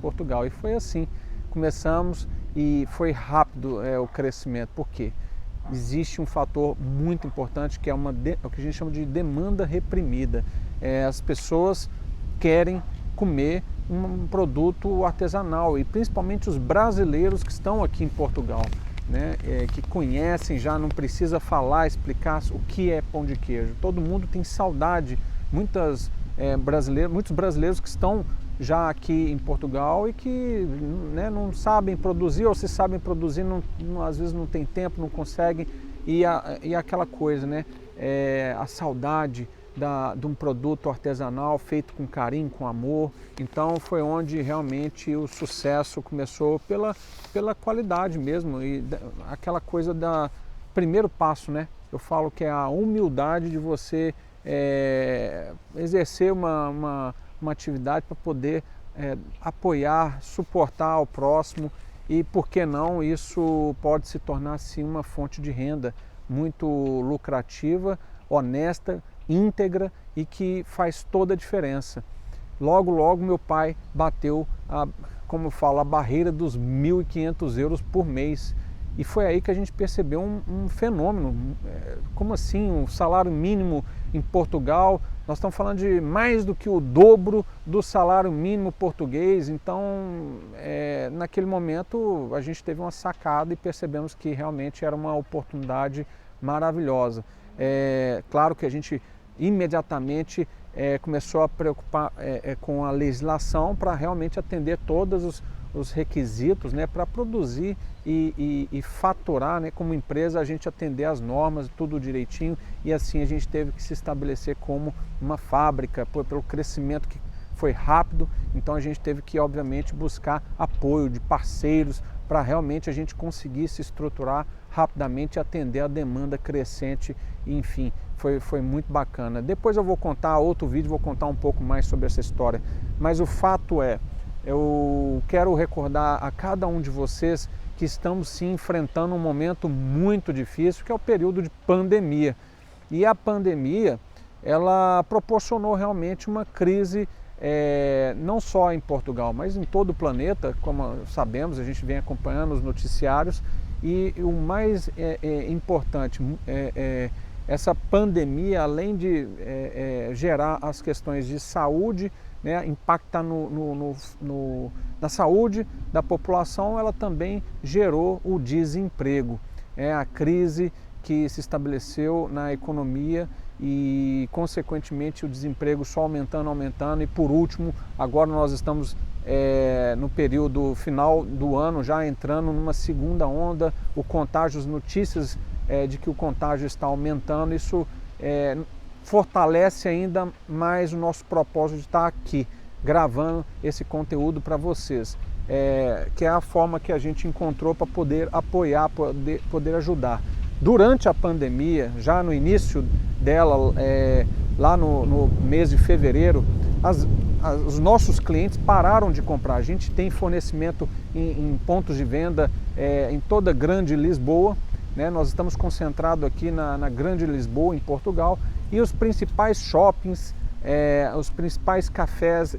Portugal. E foi assim, começamos e foi rápido o crescimento. Por quê? Existe um fator muito importante que é o que a gente chama de demanda reprimida. As pessoas querem comer um produto artesanal e principalmente os brasileiros que estão aqui em Portugal, né? Que conhecem já, não precisa falar, explicar o que é pão de queijo. Todo mundo tem saudade, muitos brasileiros que estão já aqui em Portugal e que, né, não sabem produzir, ou se sabem produzir, às vezes não tem tempo, não conseguem, e aquela coisa, né, a saudade de um produto artesanal feito com carinho, com amor. Então foi onde realmente o sucesso começou pela qualidade mesmo, e aquela coisa primeiro passo, né? Eu falo que é a humildade de você exercer uma atividade para poder apoiar, suportar o próximo, e por que não, isso pode se tornar sim uma fonte de renda muito lucrativa, honesta, íntegra e que faz toda a diferença. Logo, logo meu pai bateu, como eu falo, a barreira dos 1.500 euros por mês. E foi aí que a gente percebeu um fenômeno. Como assim? O salário mínimo em Portugal, nós estamos falando de mais do que o dobro do salário mínimo português. Então, naquele momento, a gente teve uma sacada e percebemos que realmente era uma oportunidade maravilhosa. Claro que a gente imediatamente começou a preocupar com a legislação para realmente atender todos os requisitos, né, para produzir e faturar, né, como empresa, a gente atender as normas, tudo direitinho, e assim a gente teve que se estabelecer como uma fábrica, pelo crescimento que foi rápido. Então a gente teve que, obviamente, buscar apoio de parceiros para realmente a gente conseguir se estruturar rapidamente e atender a demanda crescente, e, enfim, foi muito bacana. Depois eu vou contar outro vídeo, vou contar um pouco mais sobre essa história, mas o fato eu quero recordar a cada um de vocês que estamos sim enfrentando um momento muito difícil, que é o período de pandemia. E a pandemia, ela proporcionou realmente uma crise, não só em Portugal, mas em todo o planeta. Como sabemos, a gente vem acompanhando os noticiários, e o mais importante, essa pandemia, além de gerar as questões de saúde, né, impactar na saúde da população, ela também gerou o desemprego, a crise que se estabeleceu na economia e, consequentemente, o desemprego só aumentando, e por último, agora nós estamos no período final do ano, já entrando numa segunda onda, o contágio, as notícias de que o contágio está aumentando. Isso fortalece ainda mais o nosso propósito de estar aqui, gravando esse conteúdo para vocês, que é a forma que a gente encontrou para poder apoiar, poder ajudar. Durante a pandemia, já no início dela, lá no mês de fevereiro, os nossos clientes pararam de comprar. A gente tem fornecimento em pontos de venda em toda a Grande Lisboa, né? Nós estamos concentrados aqui na Grande Lisboa, em Portugal, e os principais shoppings, os principais cafés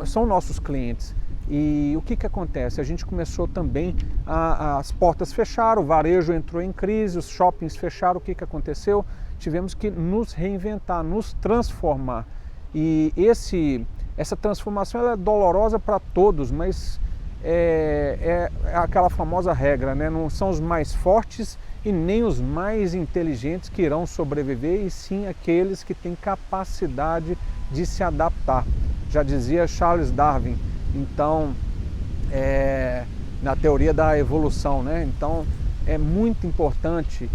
são nossos clientes. E o que acontece? A gente começou também, as portas fecharam, o varejo entrou em crise, os shoppings fecharam. O que aconteceu? Tivemos que nos reinventar, nos transformar. E essa transformação, ela é dolorosa para todos, mas é aquela famosa regra, né? Não são os mais fortes e nem os mais inteligentes que irão sobreviver, e sim aqueles que têm capacidade de se adaptar. Já dizia Charles Darwin, então, na teoria da evolução, né? Então é muito importante,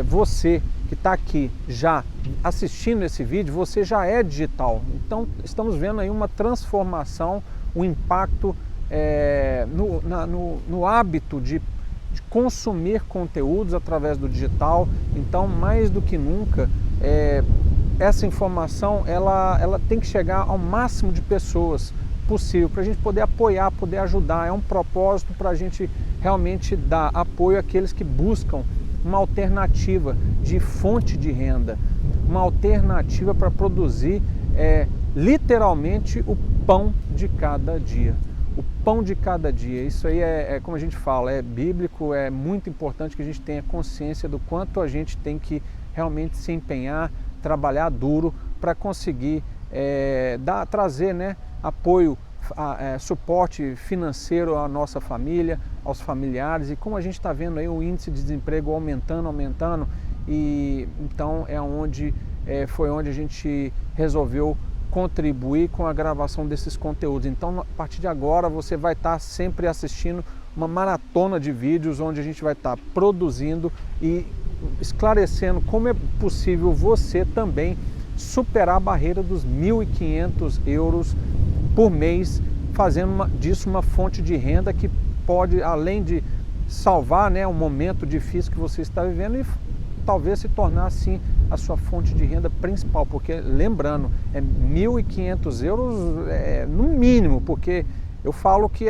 você que está aqui já assistindo esse vídeo, você já é digital. Então estamos vendo aí uma transformação, um impacto no hábito de consumir conteúdos através do digital. Então, mais do que nunca, essa informação ela tem que chegar ao máximo de pessoas possível, para a gente poder apoiar, poder ajudar. É um propósito para a gente realmente dar apoio àqueles que buscam uma alternativa de fonte de renda, uma alternativa para produzir literalmente o pão de cada dia. o pão de cada dia. Isso aí como a gente fala, é bíblico, é muito importante que a gente tenha consciência do quanto a gente tem que realmente se empenhar, trabalhar duro para conseguir trazer, né, apoio, suporte financeiro à nossa família, aos familiares. E como a gente está vendo aí o índice de desemprego aumentando, e então foi onde a gente resolveu contribuir com a gravação desses conteúdos. Então, a partir de agora, você vai estar sempre assistindo uma maratona de vídeos onde a gente vai estar produzindo e esclarecendo como é possível você também superar a barreira dos 1.500 euros por mês, fazendo disso uma fonte de renda que pode, além de salvar, né, um momento difícil que você está vivendo, e talvez se tornar assim a sua fonte de renda principal, porque lembrando, 1.500 euros no mínimo, porque eu falo que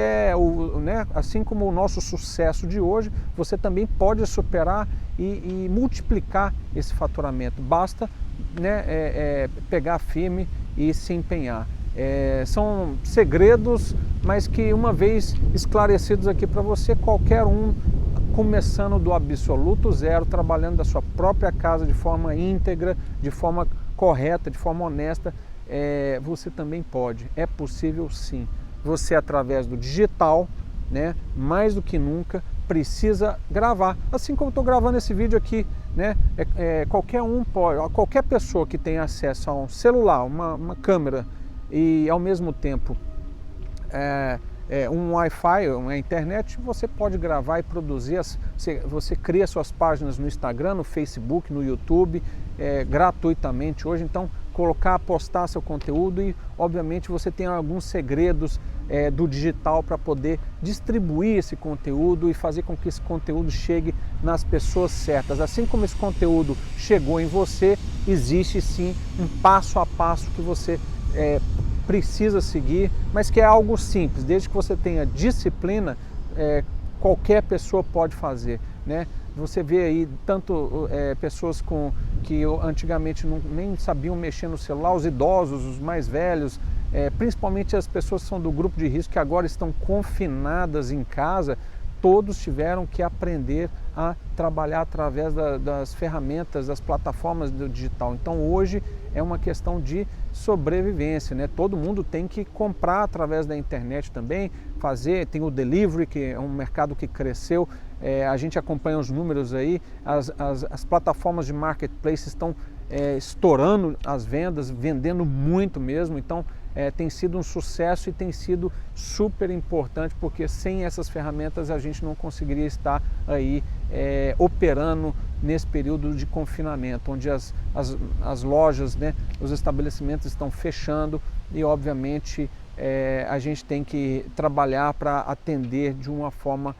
né, assim como o nosso sucesso de hoje, você também pode superar e multiplicar esse faturamento. Basta, né, pegar firme e se empenhar. São segredos, mas que uma vez esclarecidos aqui para você, qualquer um, começando do absoluto zero, trabalhando da sua própria casa de forma íntegra, de forma correta, de forma honesta, você também pode. É possível sim. Você, através do digital, né, mais do que nunca, precisa gravar. Assim como estou gravando esse vídeo aqui, né, qualquer um pode, qualquer pessoa que tenha acesso a um celular, uma câmera e ao mesmo tempo um Wi-Fi, uma internet, você pode gravar e produzir. Você cria suas páginas no Instagram, no Facebook, no YouTube, gratuitamente hoje. Então, postar seu conteúdo, e obviamente você tem alguns segredos do digital para poder distribuir esse conteúdo e fazer com que esse conteúdo chegue nas pessoas certas. Assim como esse conteúdo chegou em você, existe sim um passo a passo que você precisa seguir, mas que é algo simples. Desde que você tenha disciplina, qualquer pessoa pode fazer, né? Você vê aí tanto pessoas que antigamente nem sabiam mexer no celular, os idosos, os mais velhos, principalmente as pessoas que são do grupo de risco, que agora estão confinadas em casa, todos tiveram que aprender a trabalhar através das ferramentas, das plataformas do digital. Então hoje é uma questão de sobrevivência, né? Todo mundo tem que comprar através da internet também, tem o delivery, que é um mercado que cresceu, a gente acompanha os números aí, as plataformas de marketplace estão estourando as vendas, vendendo muito mesmo. Então tem sido um sucesso e tem sido super importante, porque sem essas ferramentas a gente não conseguiria estar aí operando nesse período de confinamento, onde as lojas, né, os estabelecimentos estão fechando, e obviamente a gente tem que trabalhar para atender de uma forma,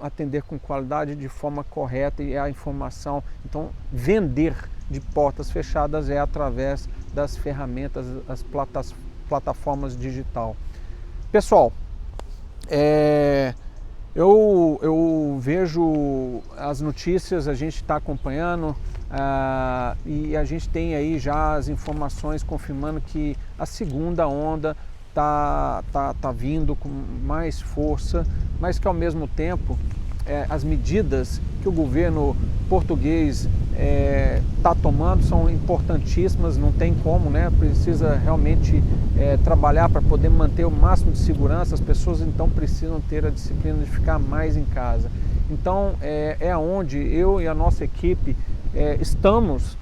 atender com qualidade, de forma correta, e a informação. Então, vender de portas fechadas é através das ferramentas, as plataformas digital. Pessoal, eu vejo as notícias, a gente está acompanhando, e a gente tem aí já as informações confirmando que a segunda onda tá vindo com mais força, mas que ao mesmo tempo as medidas que o governo português está tomando são importantíssimas. Não tem como, né? Precisa realmente trabalhar para poder manter o máximo de segurança. As pessoas então precisam ter a disciplina de ficar mais em casa. Então onde eu e a nossa equipe estamos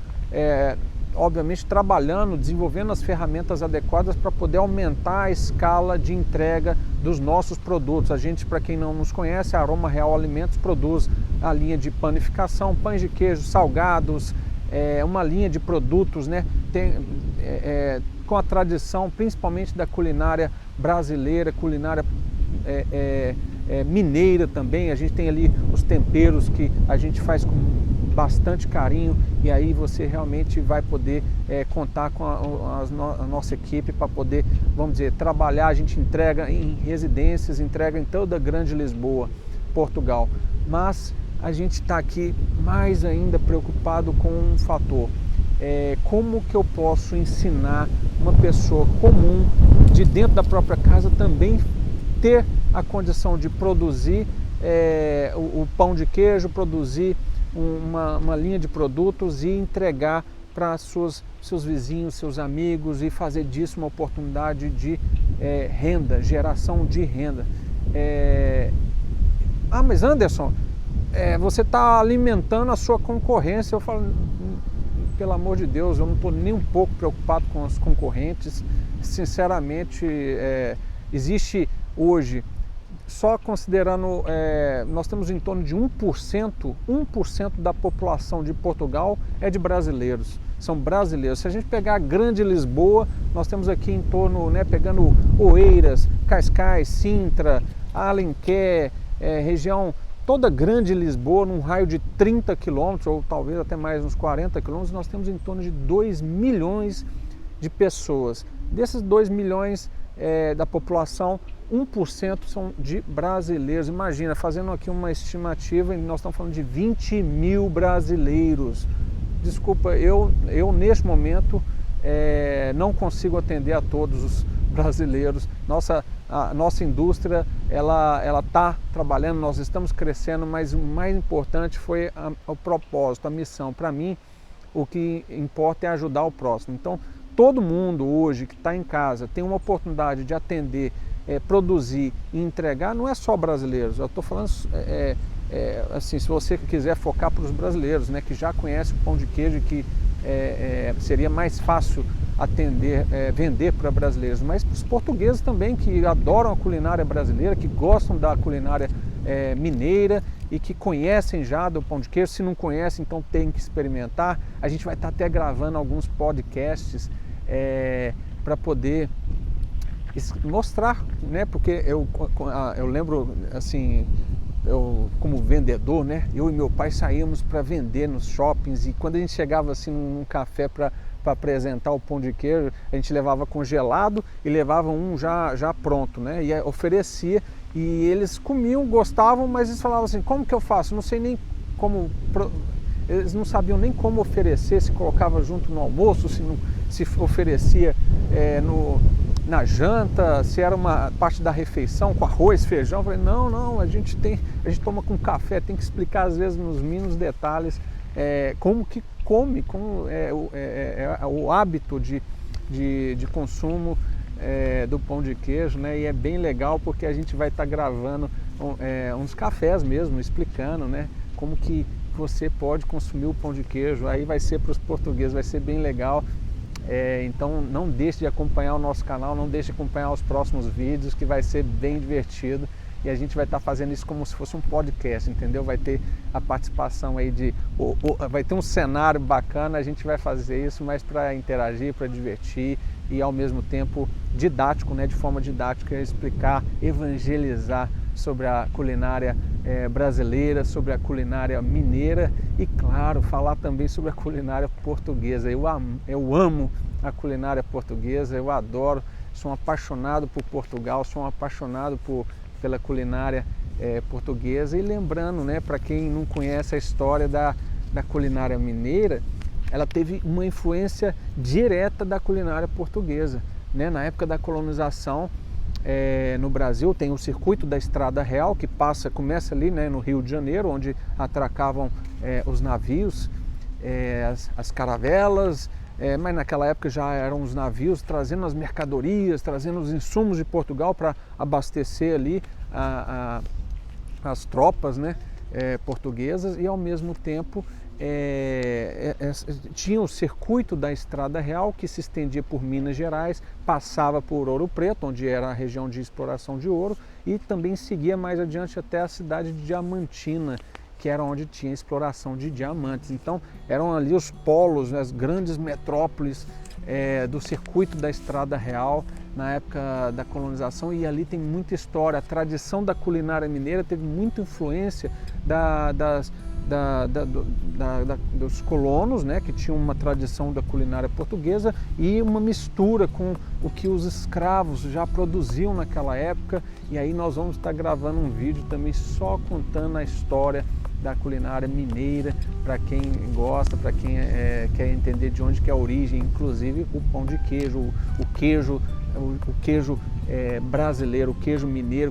obviamente trabalhando, desenvolvendo as ferramentas adequadas para poder aumentar a escala de entrega dos nossos produtos. A gente, para quem não nos conhece, a Aroma Real Alimentos produz a linha de panificação, pães de queijo, salgados, uma linha de produtos, né, com a tradição principalmente da culinária brasileira, culinária mineira também. A gente tem ali os temperos que a gente faz com bastante carinho, e aí você realmente vai poder contar com a nossa equipe para poder, vamos dizer, trabalhar. A gente entrega em residências, entrega em toda a Grande Lisboa, Portugal, mas a gente está aqui mais ainda preocupado com um fator: como que eu posso ensinar uma pessoa comum de dentro da própria casa também ter a condição de produzir o pão de queijo, produzir uma linha de produtos e entregar para seus vizinhos, seus amigos, e fazer disso uma oportunidade de renda, geração de renda. Mas Anderson, você está alimentando a sua concorrência. Eu falo, pelo amor de Deus, eu não estou nem um pouco preocupado com os concorrentes. Sinceramente, existe hoje, só considerando, nós temos em torno de 1% da população de Portugal é de brasileiros, são brasileiros. Se a gente pegar a Grande Lisboa, nós temos aqui em torno, pegando Oeiras, Cascais, Sintra, Alenquer, região toda Grande Lisboa, num raio de 30 quilômetros, ou talvez até mais, uns 40 quilômetros, nós temos em torno de 2 milhões de pessoas. Desses 2 milhões da população, 1% são de brasileiros. Imagina, fazendo aqui uma estimativa, nós estamos falando de 20 mil brasileiros. Desculpa, eu neste momento não consigo atender a todos os brasileiros. A nossa indústria, ela está trabalhando, nós estamos crescendo, mas o mais importante foi o propósito, a missão. Para mim, o que importa é ajudar o próximo. Então, todo mundo hoje que está em casa tem uma oportunidade de atender, produzir e entregar. Não é só brasileiros, eu estou falando assim, se você quiser focar para os brasileiros, que já conhecem o pão de queijo, que seria mais fácil atender, vender para brasileiros, mas para os portugueses também, que adoram a culinária brasileira, que gostam da culinária mineira e que conhecem já do pão de queijo. Se não conhecem, então tem que experimentar. A gente vai estar até gravando alguns podcasts para poder mostrar, porque eu lembro, assim, eu como vendedor, eu e meu pai saíamos para vender nos shoppings, e quando a gente chegava assim num café para apresentar o pão de queijo, a gente levava congelado e levava um já pronto, e oferecia, e eles comiam, gostavam, mas eles falavam assim, como que eu faço? Não sei nem como, eles não sabiam nem como oferecer, se colocava junto no almoço, se oferecia na janta, se era uma parte da refeição com arroz, feijão. Eu falei, não, a gente toma com café, tem que explicar às vezes nos mínimos detalhes como que come, como o hábito de consumo do pão de queijo, e é bem legal porque a gente vai estar gravando uns cafés mesmo, explicando, como que você pode consumir o pão de queijo. Aí vai ser para os portugueses, vai ser bem legal. Então não deixe de acompanhar o nosso canal, não deixe de acompanhar os próximos vídeos, que vai ser bem divertido, e a gente vai estar fazendo isso como se fosse um podcast, entendeu? Vai ter a participação aí vai ter um cenário bacana, a gente vai fazer isso mais para interagir, para divertir e ao mesmo tempo didático, de forma didática, explicar, evangelizar sobre a culinária brasileira, sobre a culinária mineira e, claro, falar também sobre a culinária portuguesa. Eu amo a culinária portuguesa, eu adoro, sou um apaixonado por Portugal, sou um apaixonado pela culinária portuguesa. E lembrando, para quem não conhece a história da culinária mineira, ela teve uma influência direta da culinária portuguesa. Na época da colonização, no Brasil tem o circuito da Estrada Real, que começa ali no Rio de Janeiro, onde atracavam os navios, as caravelas, mas naquela época já eram os navios trazendo as mercadorias, trazendo os insumos de Portugal para abastecer ali as tropas portuguesas, e ao mesmo tempo tinha o circuito da Estrada Real, que se estendia por Minas Gerais, passava por Ouro Preto, onde era a região de exploração de ouro, e também seguia mais adiante até a cidade de Diamantina, que era onde tinha exploração de diamantes. Então eram ali os polos, as grandes metrópoles do circuito da Estrada Real na época da colonização, e ali tem muita história. A tradição da culinária mineira teve muita influência dos colonos, que tinham uma tradição da culinária portuguesa, e uma mistura com o que os escravos já produziam naquela época. E aí nós vamos estar gravando um vídeo também só contando a história da culinária mineira, para quem gosta, para quem quer entender de onde que é a origem, inclusive o pão de queijo, o queijo brasileiro, o queijo mineiro.